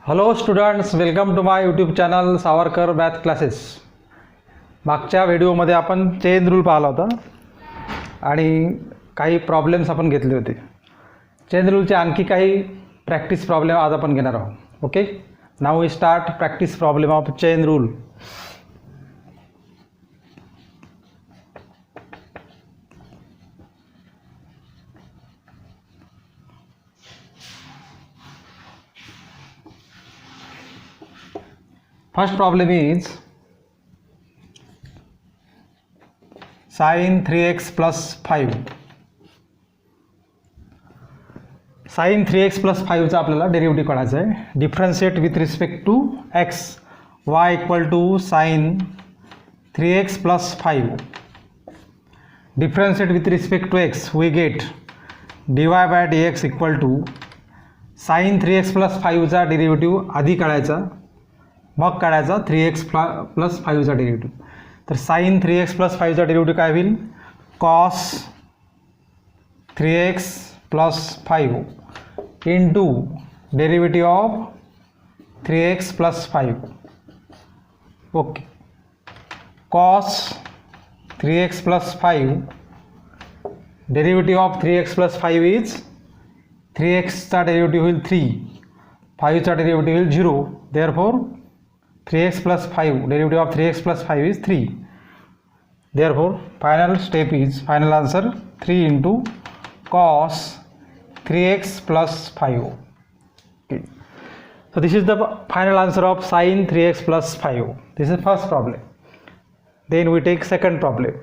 Hello students, welcome to my YouTube channel Savarkar math classes. मागच्या व्हिडिओमध्ये आपण चेन रूल पाहिला होता आणि काही प्रॉब्लेम्स आपण घेतले होते. चेन रूलचे आणखी काही प्रॅक्टिस प्रॉब्लेम आज आपण घेणार आहोत. Okay, now we start practice problem of chain rule. First problem is sin 3x plus 5. sin 3x plus 5 चा आपल्याला डेरिव्हेटिव्ह काढायचा आहे. Differentiate with respect to x. y equal to sin 3x plus 5. Differentiate with respect to x we get dy by dx equal to sin 3x plus 5 चा derivative आधी काढायचा, मग काढायचा 3x plus 5चा डेरिव्हेटिव्ह. तर sine 3x plus 5चा derivative काय होईल? Cos 3x plus 5 into derivative of 3x plus 5. Okay, cos 3x plus 5 derivative of 3x plus 5 is 3xचा डेरिव्हेटिव्ह होईल 3, 5चा डेरिव्हेटिव्ह होईल 0. Therefore 3x plus 5, derivative of 3x plus 5 is 3. Therefore, final step is, final answer 3 into cos 3x plus 5. Okay. So this is the final answer of sin 3x plus 5. This is first problem. Then we take second problem.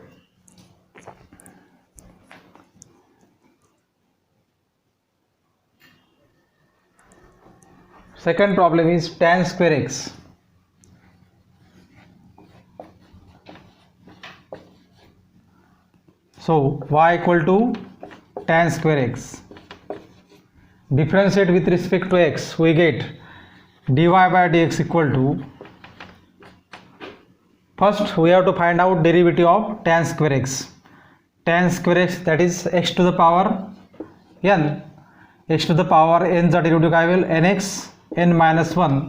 Second problem is tan square x. So y equal to tan square x. Differentiate with respect to x, we get dy by dx equal to, first we have to find out derivative of tan square x. Tan square x, that is x to the power n. x to the power n चा derivative काय होईल? nx n minus 1.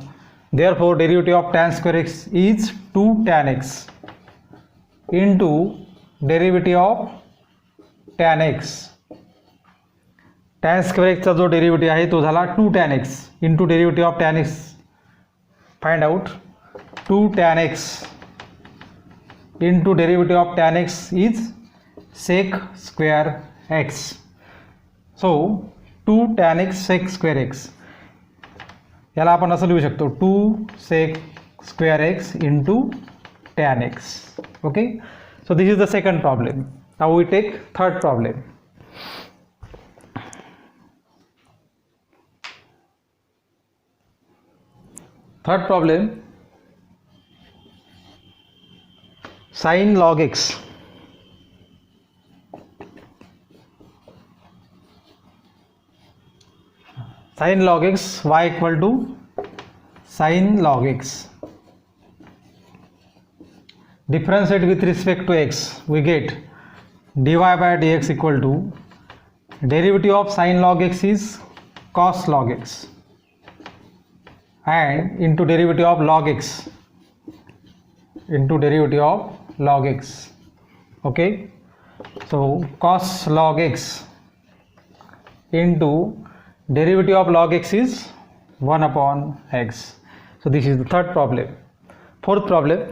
Therefore derivative of tan square x is 2 tan x into derivative of tan x. tan square x चा जो derivative आहे तो झाला 2 tan x into derivative of tan x. Find out 2 tan x into derivative of tan x is sec square x. So 2 tan x sec square x, याला आपण असं लिहू शकतो 2 sec square x into tan x. Okay, so this is the second problem. Now we take third problem. Third problem, sin log x. Sin log x, y equal to sin log x. Differentiate with respect to x, we get dy by dx equal to derivative of sin log x is cos log x and into derivative of log x into derivative of log x. Okay, so cos log x into derivative of log x is 1 upon x. So this is the third problem. Fourth problem,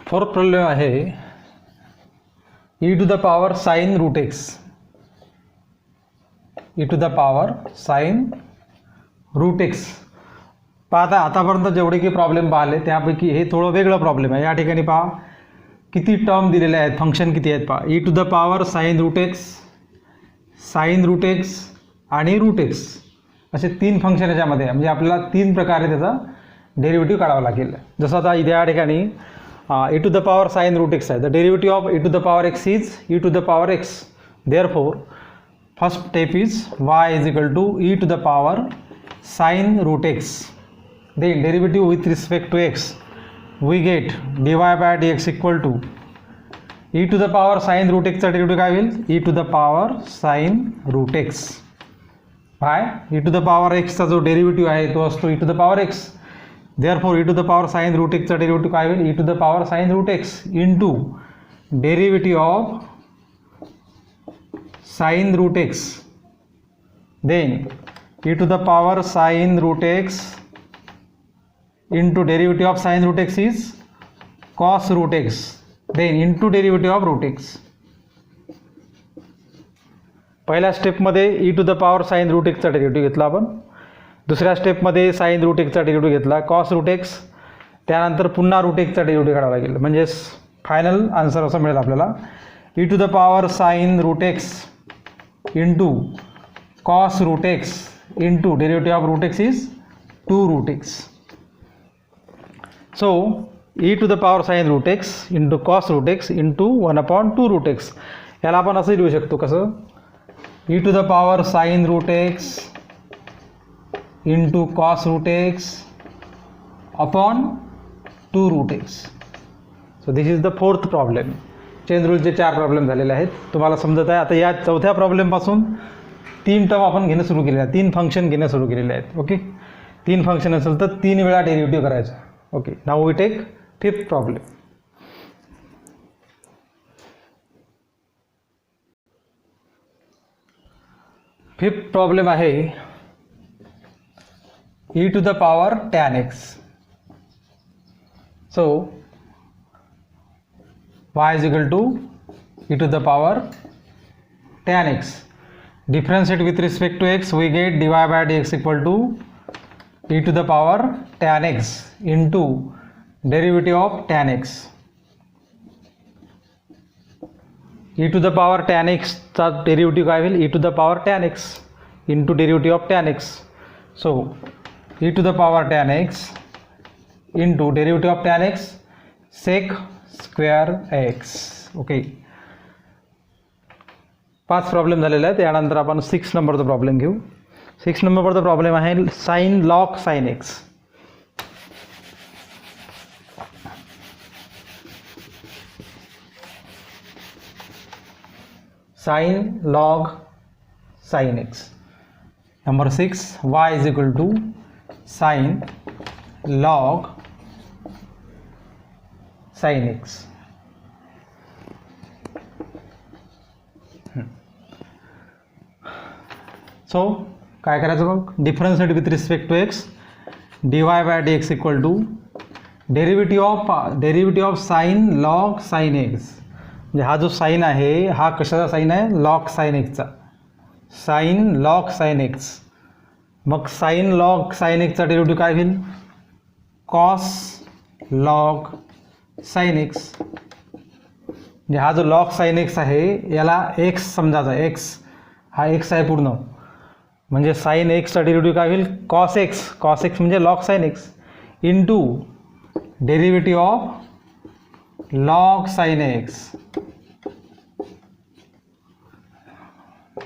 fourth problem आहे e to the power sine root X. e to the power sine root X. पाहता आतापर्यंत जेवढे की problem पाहिले त्यापैकी हे थोडं वेगळं प्रॉब्लेम आहे. या ठिकाणी पहा किती टर्म दिलेले आहेत, फंक्शन किती आहेत पहा. e to the power sine root X आणि रूट एक्स असे 3 फंक्शन याच्यामध्ये, म्हणजे आपल्याला 3 प्रकारे त्याचा डेरिव्हेटिव्ह काढावा लागेल. जसं आता इथे या ठिकाणी e to the power sin root x है. The derivative of e to the power x is e to the power x. Therefore, first step is y is equal to e to the power sin root x. Then derivative with respect to x, we get dy by dx equal to E to the power sine root एक्सचा derivative काय होईल? E to the power sine root X by E to the power एक्सचा जो derivative आहे तो असतो E to the power X. Therefore E to the power sine root एक्सचा derivative काय होईल? E to the power sine root X into derivative of sine root X, then E to the power sine root X into derivative of sin root x is cos root x, then into derivative of root x. पहिल्या स्टेपमध्ये E to the power sine root एक्सचा derivative घेतला आपण, दुसऱ्या स्टेपमध्ये sine root एक्सचा derivative घेतला cos root X, त्यानंतर पुन्हा रूट एक्सचा डेरिव्हेटिव्ह काढावा लागेल. म्हणजेच फायनल आन्सर असं मिळेल आपल्याला E to the power sine root X into cos root X into derivative of root X is 2 root X. So e to the power sin root x into cos root x into 1/2 root x. याला आपण असं लिहू शकतो कसं? e to the power sin root x into cos root x upon 2 root x. So this is the fourth problem. Chain रूलचे 4 problem झालेले आहेत, तुम्हाला समजत आहे. आता या चौथ्या प्रॉब्लेमपासून 3 टर्म आपण घेणं सुरू केलेले आहेत, 3 फंक्शन घेणं सुरू केलेले आहेत. ओके, 3 फंक्शन असेल तर 3 वेळा डेरिव्हेटिव्ह करायचं. Okay, now we take fifth problem. Fifth problem आहे e to the power tan x. So y is equal to e to the power tan x. Differentiate with respect to x, we get dy by dx equal to e to the power tan x into derivative of tan x. e to the power tan x चा derivative काय होईल? e to the power tan x into derivative of tan x. So e to the power tan x into derivative of tan x sec square x. Okay, 5 problem झालेले आहेत. त्यानंतर आपण 6 नंबरचा problem घेऊ. 6 नंबरचा प्रॉब्लेम आहे sine log sine X. Sine log sine X. Number 6, y is equal to sine log sine X. So काय करायचं मग? Differentiate with respect to X, dy by dx equal to derivative of sine log sine x. म्हणजे हा जो sine आहे हा कशाचा sine आहे? लॉग साइन एक्सचा. Sine log sine X. मग साइन लॉग साइन एक्सचा डेरिव्हेटिव्ह काय होईल? Cos log sine x. म्हणजे हा जो लॉग साइन एक्स आहे याला एक्स समजायचा. एक्स हा एक्स आहे पूर्ण, म्हणजे साइन एक्सचा डेरिव्हेटिव्ह काय होईल? Cos X. कॉस एक्स म्हणजे log sine x into derivative of log sine X,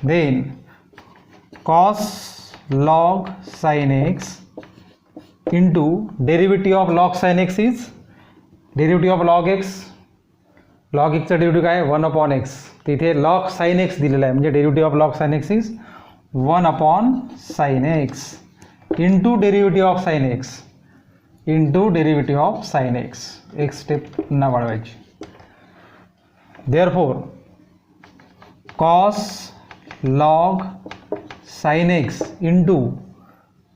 then cos log sine x into derivative of log sine x is derivative of log X. Log एक्सचा derivative काय? 1/x. तिथे log sine X दिलेला आहे, म्हणजे derivative of log sine x is 1/sin x into derivative of sine x into derivative of sine X. एक step पुन्हा वाढवायची. Therefore cos log sine x into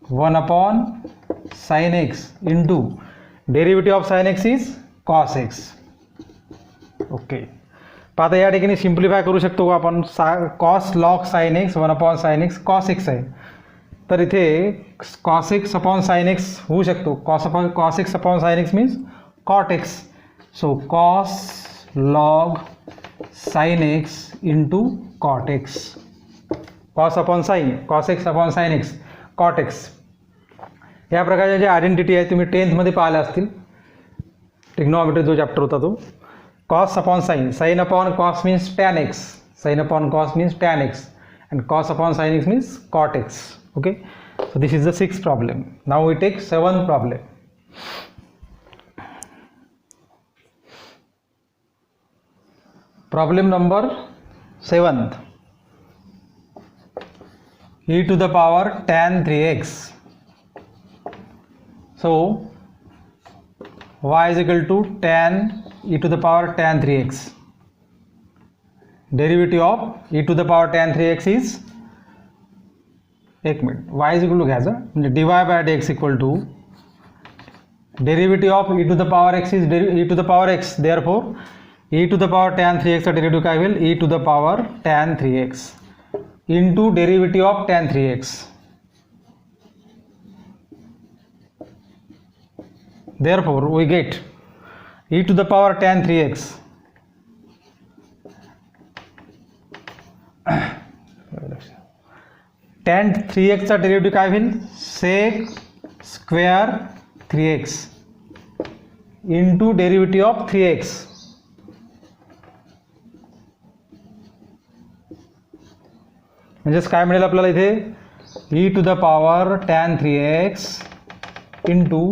1/sin x into derivative of sine x is cos X. Okay, आता या ठिकाणी simplify करू शकतो आपण. Cos log sine X 1/sin x cos X आहे, तर इथे cos X upon sine X होऊ शकतो. Cos X upon sine X means cot X. So cos log sine x into cot X. Cos upon sine, cos X upon sine X, cot X. या प्रकारच्या ज्या identity आहे तुम्ही 10th मध्ये पाहिल्या असतील. ट्रिग्नोमेट्री जो चॅप्टर होता तो. cos upon sin, sin upon cos means tan x, sin upon cos means tan x, and cos upon sin x means cot x. Okay, so this is the 6th problem. Now we take 7th problem. Problem number 7th. E to the power tan 3x. So y is equal to tan e to the power tan 3x. Derivative of e to the power tan 3x is, एक minute, y is equal to घ्यायचं म्हणजे dy by dx equal to derivative of e to the power x is e to the power x. Therefore e to the power tan 3x चा derivative काय होईल, e to the power tan 3x into derivative of tan 3x. Therefore we get e to the power tan 3x tan 3x चा derivative काय होईल, sec square 3x into derivative of 3x. म्हणजेच काय मिळेल आपल्याला इथे, e to the power tan 3x into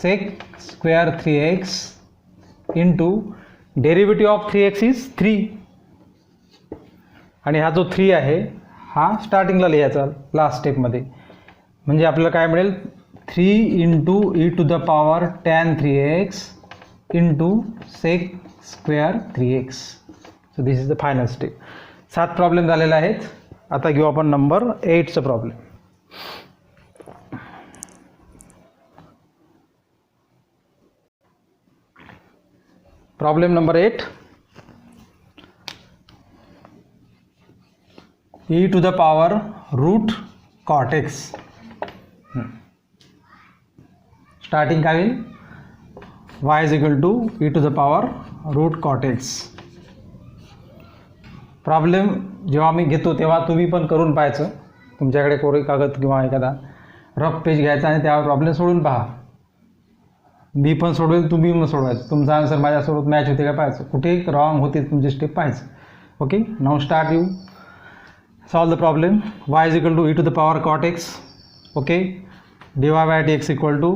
sec square 3x into derivative of 3x is 3. आणि हा जो 3 आहे हा स्टार्टिंगला लिहायचा लास्ट स्टेपमध्ये. म्हणजे आपल्याला काय मिळेल, 3 into e to the power tan 3x into sec square 3x. So this is the final step. 7 problem झालेले आहेत. आता घेऊ आपण नंबर 8चा प्रॉब्लेम. Problem number 8. e to the power root cot x. Starting काय होईल, y is equal to e to the power root cot x. Problem जेव्हा मी घेतो तेव्हा तुम्ही पण करून पाहायचं. तुमच्याकडे कोरे कागद किंवा एखादा रफ पेज घ्यायचा आणि त्यावर प्रॉब्लेम सोडून पहा. मी पण सोडवेल, तुम्ही पण सोडवायचं. तुमचा आन्सर माझ्यासोबत मॅच होते का पाहायचं, कुठे रॉंग होते तुमची स्टेप पाहायचं. Okay, now start you solve the problem. Y is equal to e to the power cot x. Okay, dy by dx equal to,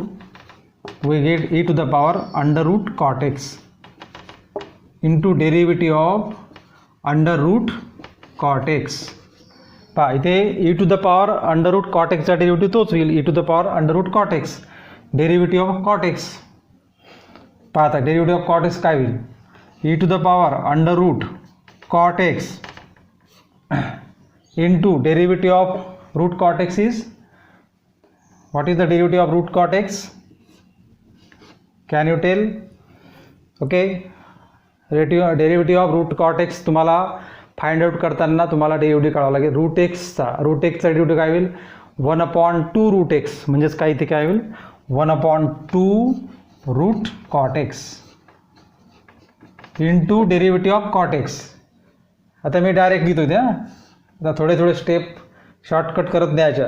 we get e to the power under root cot x into derivative of under root cot x. पहा इथे e to the power under root cot x चा derivative तोच होईल, e to the power under root cot x, derivative of cot x. पहा आता derivative of cot x काय होईल, e to the power under root cot x into derivative of root cot x is, what is the derivative of root cot x, can you tell? Okay, derivative of root cot x तुम्हाला find out करताना तुम्हाला derivative काढावा लागेल. Route एक्सचा derivative काय होईल, 1/2 route x. म्हणजेच काय इथे काय होईल, 1/2 root cot X into derivative of cot X. आता मी डायरेक्ट घेतो इथे. आता थोडे स्टेप शॉर्टकट करत द्यायच्या.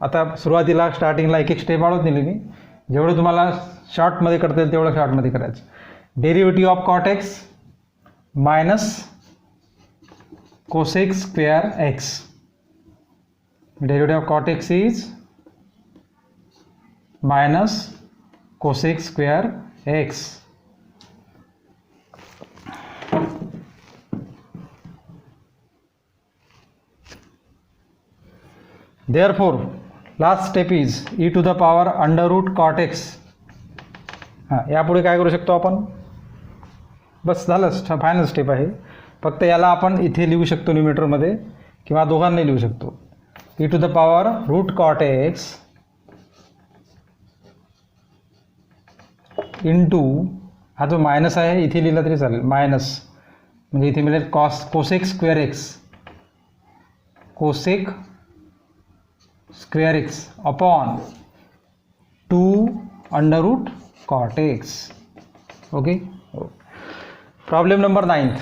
आता सुरुवातीला स्टार्टिंगला एक स्टेप वाढवत नेली मी. जेवढं तुम्हाला शॉर्टमध्ये करता येईल तेवढं शॉर्टमध्ये करायचं. Derivative of cot X minus cosec square X. Derivative of cot X is minus cosec square X. Therefore last step is e to the power under root cot x. हां, यापुढे काय करू शकतो आपण, बस झालं, फायनल स्टेप आहे. फक्त याला आपण इथे लिहू शकतो न्यूमरेटरमध्ये किंवा दोघांनाही लिहू शकतो. e to the power root cot x into हा जो मायनस आहे इथे लिहिला तरी चालेल, मायनस म्हणजे इथे मिळेल cosec square X, cosec square X upon 2 under root cot X. Okay, problem number 9.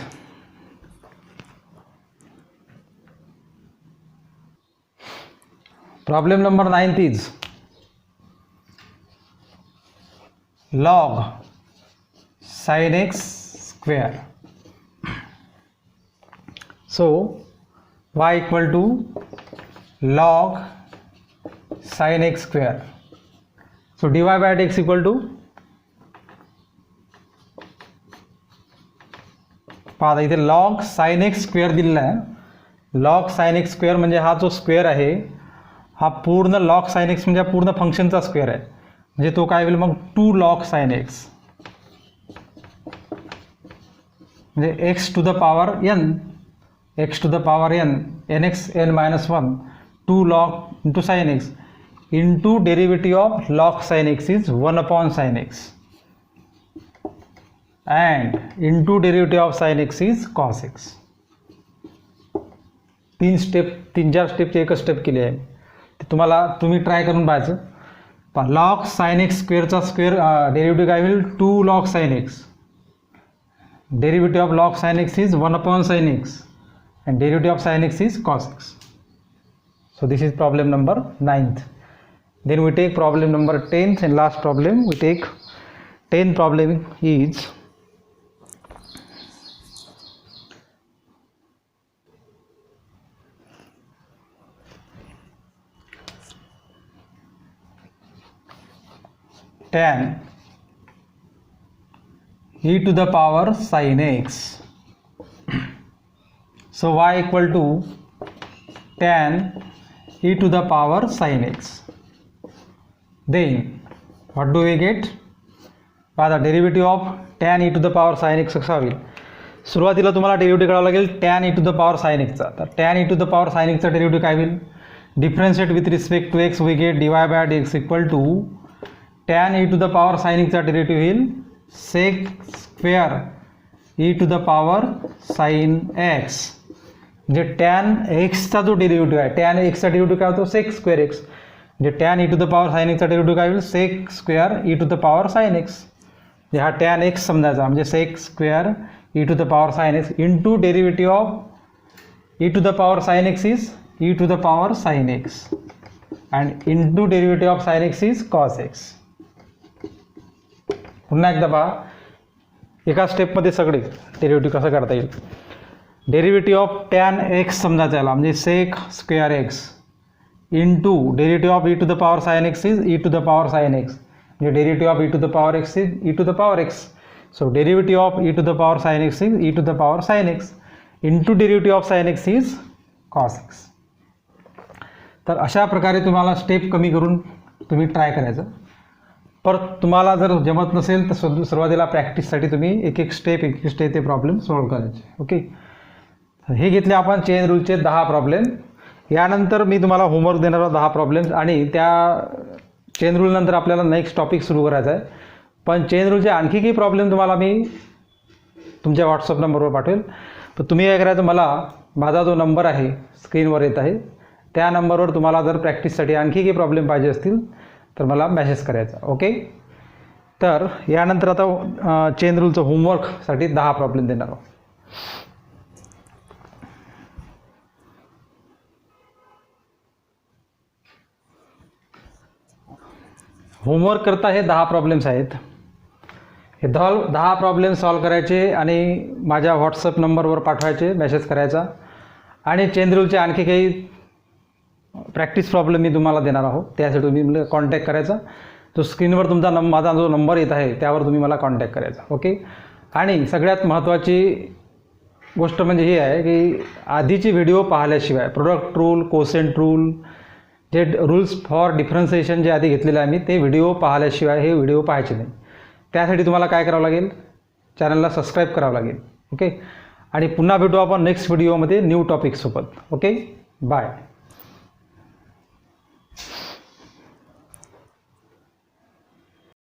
Problem number 9 is log sin x square. So y equal to log sin x square. So dy by dx equal to पहा इथे log sine x square दिलेला आहे. Log sine x square म्हणजे हा जो square आहे हा पूर्ण लॉग साइन एक्स म्हणजे हा पूर्ण फंक्शनचा स्क्वेअर आहे. म्हणजे तो काय होईल मग 2 लॉग साइन एक्स, म्हणजे X to the power N, X to the power N, N X N minus 1, 2 log into sine x into derivative of log sine x is 1 upon sine X and into derivative of sine x is cos X. 3-4 स्टेपची एकच step केली आहे. ते तुम्ही try करून पाहायचं. पण log sine x स्क्वेअरचा स्क्वेअर डेरिव्हेटिव्ह काय होईल 2 log sine x. Derivative of log sine x is 1 upon sine x and derivative of sin x is cos x. So this is problem number 9th. Then we take problem number 10th and last problem. We take 10th problem is tan e to the power sin x. So y equal to tan e to the power sin x. Then what do we get? The derivative of tan e to the power sin x कसा होईल. सुरुवातीला तुम्हाला derivative काढावं लागेल tan e to the power sin x चा. तर tan e to the power sin x चा derivative काय होईल. Differentiate with respect to x we get dy by dx equal to tan e to the power sin x चा derivative होईल sec square e to the power sin x. म्हणजे tan एक्सचा जो derivative आहे, tan एक्सचा derivative काय होतो sec square X. म्हणजे tan E to the power sine एक्सचा डेरिव्हेटिव्ह काय होईल sec square E to the power sine x. म्हणजे हा टॅन एक्स समजायचा म्हणजे sec square E to the power sine x into derivative of E to the power sine x is E to the power sine X and into derivative of sine x is cos X. पुन्हा एकदा पहा एका स्टेपमध्ये सगळे derivative कसं करता येईल. Derivative of tan x समजायचं याला म्हणजे sec square x into derivative of E to the power sine x is E to the power sine x. म्हणजे derivative of E to the power x is E to the power x. So derivative of E to the power sine x is E to the power sine x into derivative of sine x is cos x. तर अशा प्रकारे तुम्हाला step कमी करून तुम्ही try करायचं. परत तुम्हाला जर जमत नसेल तर सुरुवातीला प्रॅक्टिससाठी तुम्ही एक स्टेप ते प्रॉब्लेम सॉल्व्ह करायचे. ओके, हे घेतले आपण चेन रूलचे 10 प्रॉब्लेम. यानंतर मी तुम्हाला होमवर्क देणार आहोत 10 प्रॉब्लेम्स आणि त्या चेन रूलनंतर आपल्याला नेक्स्ट टॉपिक सुरू करायचा आहे. पण चेन रूलचे आणखी काही प्रॉब्लेम तुम्हाला मी तुमच्या व्हॉट्सअप नंबरवर पाठवेल. तर तुम्ही काय करायचं, माझा जो नंबर आहे स्क्रीनवर येत आहे त्या नंबरवर तुम्हाला जर प्रॅक्टिससाठी आणखी काही प्रॉब्लेम पाहिजे असतील तर मला मेसेज करायचा. ओके, तर यानंतर आता चेन रूलचं होमवर्कसाठी 10 प्रॉब्लेम देणार आहोत. होमवर्क करता हे 10 प्रॉब्लेम्स आहेत. हे 10 प्रॉब्लेम सॉल्व करायचे आणि माझ्या व्हॉट्सअप नंबरवर पाठवायचे, मेसेज करायचा. आणि चेन रूलचे आणखी काही प्रॅक्टिस प्रॉब्लेम मी तुम्हाला देणार आहोत. त्यासाठी तुम्ही मला कॉन्टॅक्ट करायचा. तो स्क्रीनवर तुमचा माझा जो नंबर येत आहे त्यावर तुम्ही मला कॉन्टॅक्ट करायचा. ओके, आणि सगळ्यात महत्त्वाची गोष्ट म्हणजे ही आहे की आधीची व्हिडिओ पाहिल्याशिवाय प्रोडक्ट रूल, कोसेंट रूल, जे रूल्स फॉर डिफरन्सिएशन जे आधी घेतलेले आहे मी ते व्हिडिओ पाहिल्याशिवाय हे व्हिडिओ पाहायचे नाही. त्यासाठी तुम्हाला काय करावं लागेल, चॅनलला सबस्क्राईब करावं लागेल. ओके, आणि पुन्हा भेटू आपण नेक्स्ट व्हिडिओमध्ये न्यू टॉपिकसोबत. Okay, bye.